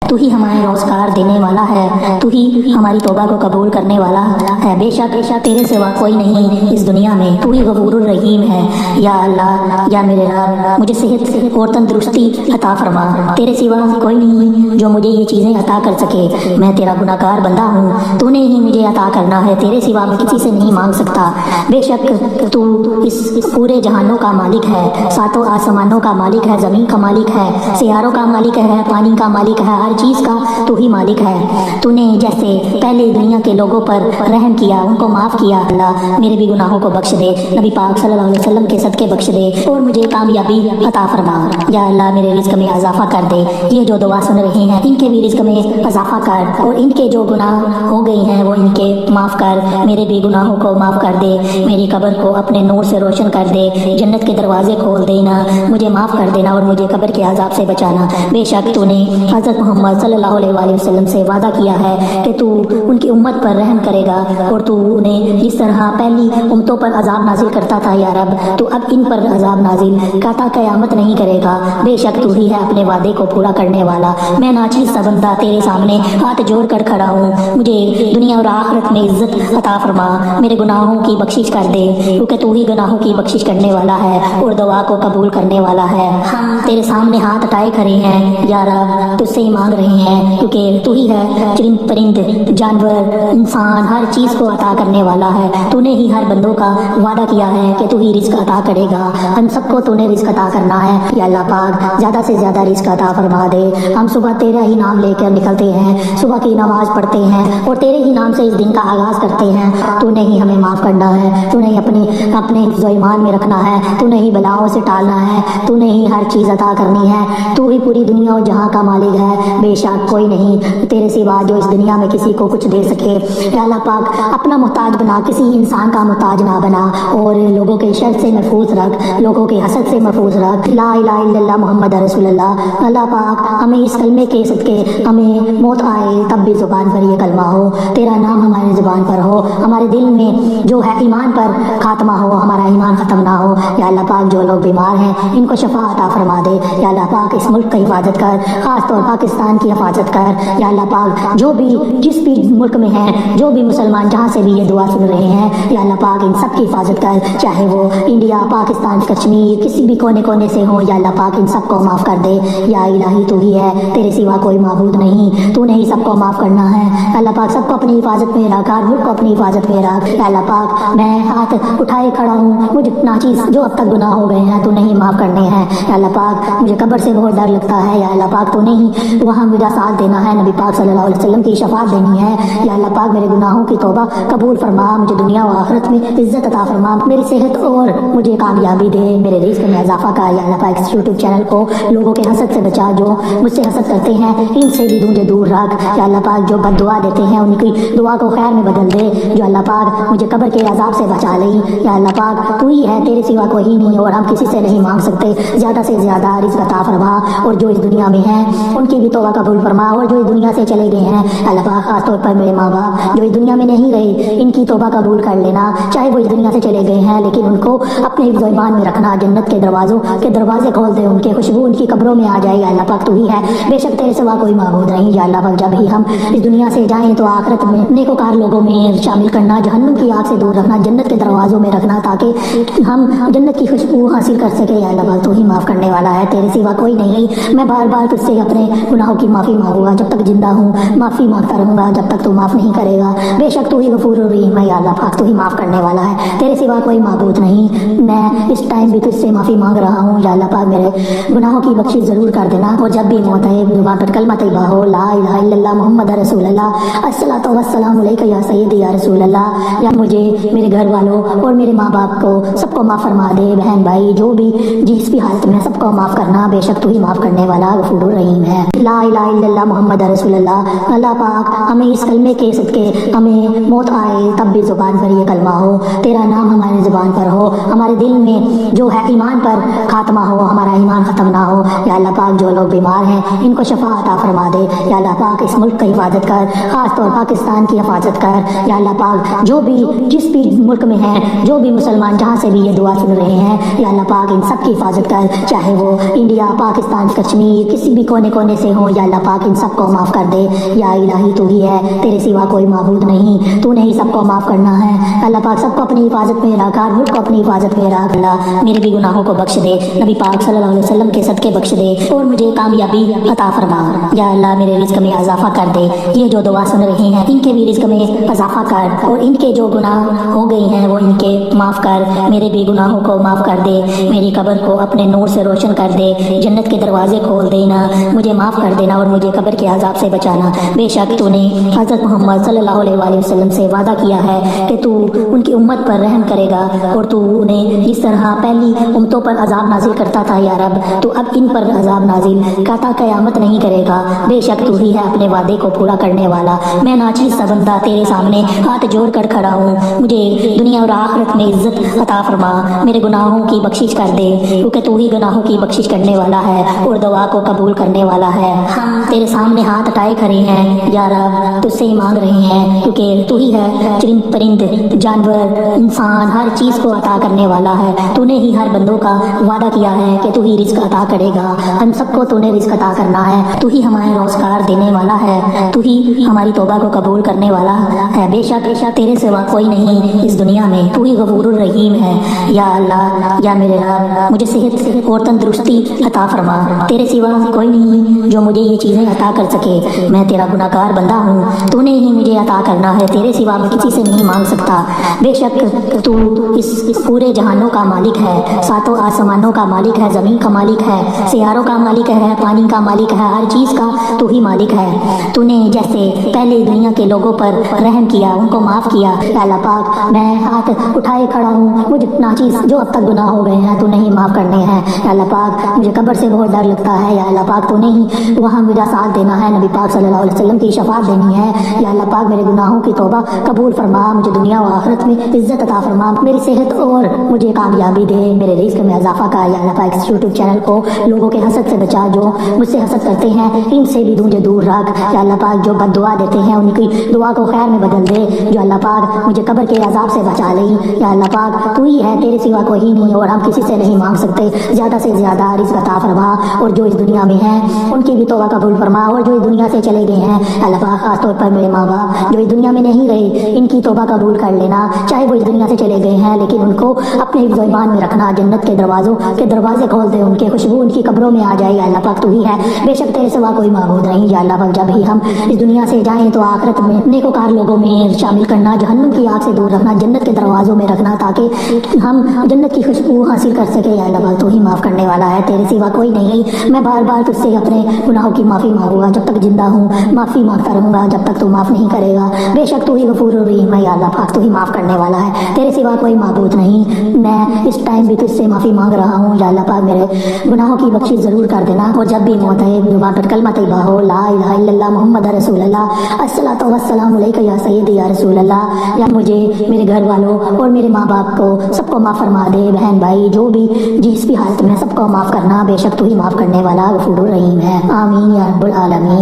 تو ہی ہمارے روزگار دینے والا ہے، تو ہی ہماری توبہ کو قبول کرنے والا ہے۔ بے شک تیرے سوا کوئی نہیں اس دنیا میں، تو ہی غفور الرحیم ہے۔ یا اللہ، یا میرے رب، مجھے صحت اور تندرستی عطا فرما۔ تیرے سوا کوئی نہیں جو مجھے یہ چیزیں عطا کر سکے۔ میں تیرا گناہ گار بندہ ہوں، تو نے ہی مجھے عطا کرنا ہے، تیرے سوا میں کسی سے نہیں مانگ سکتا۔ بے شک تو اس پورے جہانوں کا مالک ہے، ساتوں آسمانوں کا مالک ہے، زمین کا مالک ہے، سیاروں کا مالک ہے، پانی کا مالک ہے، ہر چیز کا تو ہی مالک ہے۔ تو نے جیسے پہلے دنیا کے لوگوں پر رحم کیا، ان کو معاف کیا، اللہ میرے بھی گناہوں کو بخش دے، نبی پاک صلی اللہ علیہ وسلم کے صدقے بخش دے اور مجھے کامیابی عطا فرما۔ یا اللہ میرے رزق میں اضافہ کر دے، یہ جو دعا سن رہے ہیں ان کے بھی رزق میں اضافہ کر، اور ان کے جو گناہ ہو گئے ہیں وہ ان کے معاف کر، میرے بھی گناہوں کو معاف کر دے، میری قبر کو اپنے نور سے روشن کر دے، جنت کے دروازے کھول دینا، مجھے معاف کر دینا اور مجھے قبر کے عذاب سے بچانا۔ بے شک تو نے حضرت محمد صلی اللہ علیہ وسلم سے وعدہ کیا ہے کہ تو ان کی امت پر رحم کرے گا، اور تو انہیں جس طرح پہلی امتوں پر عذاب نازل کرتا تھا یا رب، تو اب ان پر عذاب نازل کرتا قیامت نہیں کرے گا۔ بے شک تو ہی ہے اپنے وعدے کو پورا کرنے والا۔ میں ناچیز سا بندہ تیرے سامنے ہاتھ جوڑ کر کھڑا ہوں، مجھے دنیا اور آخرت میں عزت عطا فرما، میرے گناہوں کی بخشش کر دے، کیونکہ تو ہی گناہوں کی بخشش کرنے والا ہے اور دعا کو قبول کرنے والا ہے۔ ہم تیرے سامنے ہاتھ اٹھائے کھڑے ہیں یا رب، تجھ سے ہی مانگ رہے ہیں، کیونکہ تو ہی ہے چرند پرند جانور انسان ہر چیز کو عطا کرنے والا ہے۔ تو نے ہی ہر بندوں کا وعدہ کیا ہے کہ تو ہی رزق عطا کرے گا، ہم سب کو تو نے رزق عطا کرنا ہے۔ یا اللہ پاک زیادہ سے زیادہ رزق عطا فرما دے۔ ہم صبح تیرا ہی نام لے کر نکلتے ہیں، صبح کی نماز پڑھتے ہیں اور تیرے ہی نام سے اس دن کا آغاز کرتے ہیں۔ تو نے ہی ہمیں معاف کرنا ہے، تو نے ہی اپنے حفظ و ایمان میں رکھنا ہے، تو نے ہی بلاؤں سے ٹالنا ہے، تو نے ہی ہر چیز عطا کرنی ہے، تو ہی پوری دنیا اور جہاں کا مالک ہے۔ بے شک کوئی نہیں تیرے سوا جو اس دنیا میں کسی کو کچھ دے سکے۔ یا اللہ پاک اپنا محتاج بنا، کسی انسان کا محتاج نہ بنا، اور لوگوں کے شر سے محفوظ رکھ، لوگوں کے حسد سے محفوظ رکھ۔ لا الہ الا اللہ محمد رسول اللہ۔ اللہ پاک ہمیں اس کلمے کے صدقے ہمیں موت آئے تب بھی زبان پر یہ کلمہ ہو، تیرا نام ہماری زبان پر ہو، ہمارے دل میں جو ہے ایمان پر خاتمہ ہو، ہمارا ایمان ختم نہ ہو۔ یا اللہ پاک جو لوگ بیمار ہیں ان کو شفا عطا فرما دے۔ یا اللہ پاک اس ملک کی حفاظت کر، خاص طور پاکستان کی حفاظت کر۔ یا اللہ پاک جو بھی جس بھی ملک میں ہیں، جو بھی مسلمان جہاں سے بھی یہ دعا سن رہے ہیں، یا اللہ پاک ان سب کی حفاظت کر، چاہے وہ انڈیا، پاکستان، کشمیر، کسی بھی کونے کونے سے ہوں۔ یا اللہ پاک ان سب کو معاف کر دے۔ یا الہی تو ہی ہے، تیرے سوا کوئی معبود نہیں، تو نے ہی سب کو معاف کرنا ہے۔ اللہ پاک سب کو اپنی حفاظت میں رکھ، ملک کو اپنی حفاظت میں رکھ۔ یا اللہ پاک میں ہاتھ اٹھائے کھڑا ہوں، مجھے ناچیز جو اب تک گناہ ہو گئے ہیں تو نہیں معاف کرنے ہیں۔ یا اللہ پاک مجھے قبر سے بہت ڈر لگتا ہے، یا اللہ پاک تو نہیں وہاں میرا ساتھ دینا ہے، نبی پاک صلی اللہ علیہ وسلم کی شفاعت دینی ہے۔ یا اللہ پاک میرے گناہوں کی توبہ قبول فرما، مجھے دنیا و آخرت میں عزت عطا فرما، میری صحت اور مجھے کامیابی دے، میرے رزق میں اضافہ کا۔ یا اللہ پاک اس یوٹیوب چینل کو لوگوں کے حسد سے بچا، جو مجھ سے حسد کرتے ہیں ان سے بھی مجھے دور رکھ۔ یا اللہ پاک جو بد دعا دیتے ہیں ان کی دعا کو خیر میں بدل دے، جو اللہ پاک مجھے قبر کے عذاب سے بچا لے۔ یا اللہ پاک تو ہی ہے، تیرے سوا کوئی نہیں، اور ہم کسی سے نہیں مانگ سکتے۔ زیادہ سے زیادہ رزق عطا فرما، اور جو اس دنیا میں ہیں ان کی بھی توبہ قبول فرما، اور جو اس دنیا سے چلے گئے ہیں اللہ پاک خاص طور پر میرے ماں باپ جو اس دنیا میں نہیں رہے ان کی توبہ قبول کر لینا، چاہے وہ اس دنیا سے چلے گئے ہیں لیکن ان کو اپنے حفظ و ایمان میں رکھنا، جنت کے دروازوں کے دروازے کھول دے، ان کے خوشبو ان کی قبروں میں آ جائے۔ یا اللہ پاک تو ہی ہے، بے شک تیرے سوا کوئی معبود نہیں۔ یا اللہ پاک جب ہی ہم اس دنیا سے جائیں تو آخرت میں نیکوکار لوگوں میں شامل کرنا، جہنم کی آگ سے دور رکھنا، جنت کے دروازوں میں رکھنا، تاکہ ہم جنت کی خوشبو حاصل کر سکے۔ یا اللہ پاک تو ہی معاف کرنے والا ہے، تیرے سوا کوئی نہیں۔ میں بار بار تجھ سے اپنے گناہوں کی معافی مانگوں گا، جب تک زندہ ہوں معافی مانگتا رہوں گا جب تک تو معاف نہیں کرے گا۔ بے شک تو ہی غفور الرحیم ہے، یا اللہ پاک تو ہی معاف کرنے والا ہے، تیرے سوا کوئی معبود نہیں۔ میں اس ٹائم بھی تجھ سے معافی مانگ رہا ہوں، یا اللہ پاک میرے گناہوں کی بخشش ضرور کر دینا، اور جب بھی موت ہے زبان پر کلمہ طیبہ ہو، لا الہ الا اللہ محمد رسول اللہ، الصلاۃ والسلام علیک یا سیدی یا رسول اللہ۔ یا مجھے، میرے گھر والوں اور میرے ماں باپ کو سب کو معاف فرما دے، بہن بھائی جو بھی جس بھی حالت میں سب کو معاف کرنا، بے شک تو ہی معاف کرنے والا غفور الرحیم ہے۔ لا الہ الا اللہ محمد رسول اللہ۔ اللہ پاک ہمیں اس کلمے کے صدقے ہمیں موت آئے تب بھی زبان پر یہ کلمہ ہو، تیرا نام ہماری زبان پر ہو، ہمارے دل میں جو ہے ایمان پر خاتمہ ہو، ہمارا ایمان ختم نہ ہو۔ یا اللہ پاک جو لوگ بیمار ہیں ان کو شفا عطا فرما دے۔ یا اللہ پاک اس ملک کی حفاظت کر، خاص طور پاکستان کی حفاظت کر۔ یا اللہ پاک جو بھی جس بھی ملک میں ہیں، جو بھی مسلمان جہاں سے بھی یہ دعا سن رہے ہیں، یا اللہ پاک ان سب کی حفاظت کر، چاہے وہ انڈیا، پاکستان، کشمیر، کسی بھی کونے کونے سے ہوں۔ یا اللہ پاک ان سب کو معاف کر دے. یا الہی تو ہی ہے, تیرے سوا کوئی معبود نہیں, تو نے ہی سب کو معاف کرنا ہے. اللہ پاک سب کو اپنی حفاظت میں رکھ, ملک کو اپنی حفاظت میں رکھ. اللہ میرے بھی گناہوں کو بخش دے, نبی پاک صلی اللہ علیہ وسلم کے صدقے بخش دے, اور مجھے کامیابی عطا فرما. یا اللہ میرے رزق میں اضافہ کر دے. یہ جو دعا سن رہے ہیں ان کے بھی رزق میں اضافہ کر, اور ان کے جو گناہ ہو گئے ہیں وہ ان کے معاف کر. میرے بھی گناہوں کو معاف کر دے, میری قبر کو اپنے نور سے روشن کر دے, جنت کے دروازے کھول دینا, مجھے معاف کر دینا اور مجھے قبر کے عذاب سے بچانا. بے شک تو نے حضرت محمد صلی اللہ علیہ وآلہ وسلم سے وعدہ کیا ہے کہ تو ان کی امت پر رحم کرے گا, اور تو انہیں جس طرح پہلی امتوں پر عذاب نازل کرتا تھا یا رب, تو اب ان پر عذاب نازل کرتا قیامت نہیں کرے گا. بے شک تو ہی ہے اپنے وعدے کو پورا کرنے والا. میں ناچیز سا بندہ تیرے سامنے ہاتھ جوڑ کر کھڑا ہوں, مجھے دنیا اور آخرت میں عزت عطا فرما, میرے گناہوں کی بخشش کر دے, کیونکہ تو ہی گناہوں کی بخشش کرنے والا ہے اور دعا کو قبول کرنے والا ہے. ہم تیرے سامنے ہاتھ اٹھائے کھڑے ہیں یا رب, تجھ سے ہی مانگ رہے ہیں, کیونکہ تو ہی ہے چرند پرند جانور انسان ہر چیز کو عطا کرنے والا ہے. تو نے ہی ہر بندوں کا وعدہ کیا ہے کہ تو ہی رزق عطا کرے گا, ہم سب کو تو نے رزق عطا کرنا ہے. تو ہی ہمارے روزگار دینے والا ہے, تو ہی ہماری توبہ کو قبول کرنے والا ہے. بے شک تیرے سوا کوئی نہیں اس دنیا میں, تو ہی غفور الرحیم ہے. یا اللہ یا میرے رب, مجھے صحت اور تندرستی عطا فرما. تیرے سوا کوئی نہیں جو مجھے یہ چیزیں عطا کر سکے. میں تیرا گناہ گار بندہ ہوں, تو نے ہی مجھے عطا کرنا ہے, تیرے سوا میں کسی سے نہیں مانگ سکتا. بے شک تو اس پورے جہانوں کا مالک ہے, ساتوں آسمانوں کا مالک ہے, زمین کا مالک ہے, سیاروں کا مالک ہے, پانی کا مالک ہے, ہر چیز کا تو ہی مالک ہے. تو نے جیسے پہلے دنیا کے لوگوں پر رحم کیا, ان کو معاف کیا. یا اللہ پاک میں ہاتھ اٹھائے کھڑا ہوں, مجھے ناچیز جو اب تک گناہ ہو گئے ہیں تو نہیں معاف کرنے ہیں. یا اللہ پاک مجھے قبر سے بہت ڈر لگتا ہے. یا اللہ پاک تو نہیں وہاں میرا ساتھ دینا ہے, نبی پاک صلی اللہ علیہ وسلم کی شفاعت دینی ہے. یا اللہ پاک میرے گناہوں کی توبہ قبول فرما, مجھے دنیا و آخرت میں عزت عطا فرما, میری صحت اور مجھے کامیابی دے, میرے رزق میں اضافہ کر. یا اللہ پاک اس یوٹیوب چینل کو لوگوں کے حسد سے بچا, جو مجھ سے حسد کرتے ہیں ان سے بھی مجھے دور رکھ. یا اللہ پاک جو بد دعا دیتے ہیں ان کی دعا کو خیر میں بدل دے. جو اللہ پاک مجھے قبر کے عذاب سے بچا لے. یا اللہ پاک تو ہی ہے, تیرے سوا کوئی نہیں, اور ہم کسی سے نہیں مانگ سکتے. زیادہ سے زیادہ رزق عطا فرما, اور جو اس دنیا میں ہیں ان کی بھی توبہ قبول فرما, اور جو اس دنیا سے چلے گئے ہیں اللہ پاک خاص طور پر میرے ماں باپ جو اس دنیا میں نہیں رہے, ان کی توبہ قبول کر لینا. چاہے وہ اس دنیا سے چلے گئے ہیں لیکن ان کو اپنے حفظ و ایمان میں رکھنا, جنت کے دروازوں کے دروازے کھول دے, ان کے خوشبو ان کی قبروں میں آ جائے. یا اللہ پاک تو ہی ہے, بے شک تیرے سوا کوئی معبود نہیں. یا اللہ پاک جب ہی ہم اس دنیا سے جائیں تو آخرت میں نیکوکار لوگوں میں شامل کرنا, جہنم کی آگ سے دور رکھنا, جنت کے دروازوں میں رکھنا, تاکہ ہم جنت کی خوشبو حاصل کر سکے. یا اللہ پاک تو ہی معاف کرنے والا ہے, تیرے سوا کوئی نہیں. میں بار بار تجھ سے اپنے گناہوں کی معافی مانگوں گا, جب تک زندہ ہوں معافی مانگتا رہوں گا, جب تک تو معاف نہیں کرے گا. بے شک تو ہی غفور الرحیم ہے. یا اللہ پاک تو ہی معاف کرنے والا ہے, تیرے سوا کوئی معبود نہیں. میں اس ٹائم بھی تجھ سے معافی مانگ رہا ہوں. یا اللہ پاک میرے گناہوں کی بخشش ضرور کر دینا, اور جب بھی موت ہے زبان پر کلمہ طیبہ ہو, لا الہ الا اللہ محمد رسول اللہ, الصلاۃ والسلام علیک یا سیدی یا رسول اللہ. یا مجھے میرے گھر والوں اور میرے ماں باپ کو سب کو معاف فرما دے, بہن بھائی جو بھی جس بھی حالت میں سب کو معاف کرنا. بے شک تو ہی معاف کرنے والا غفور الرحیم ہے. آمین یا رب العالمین.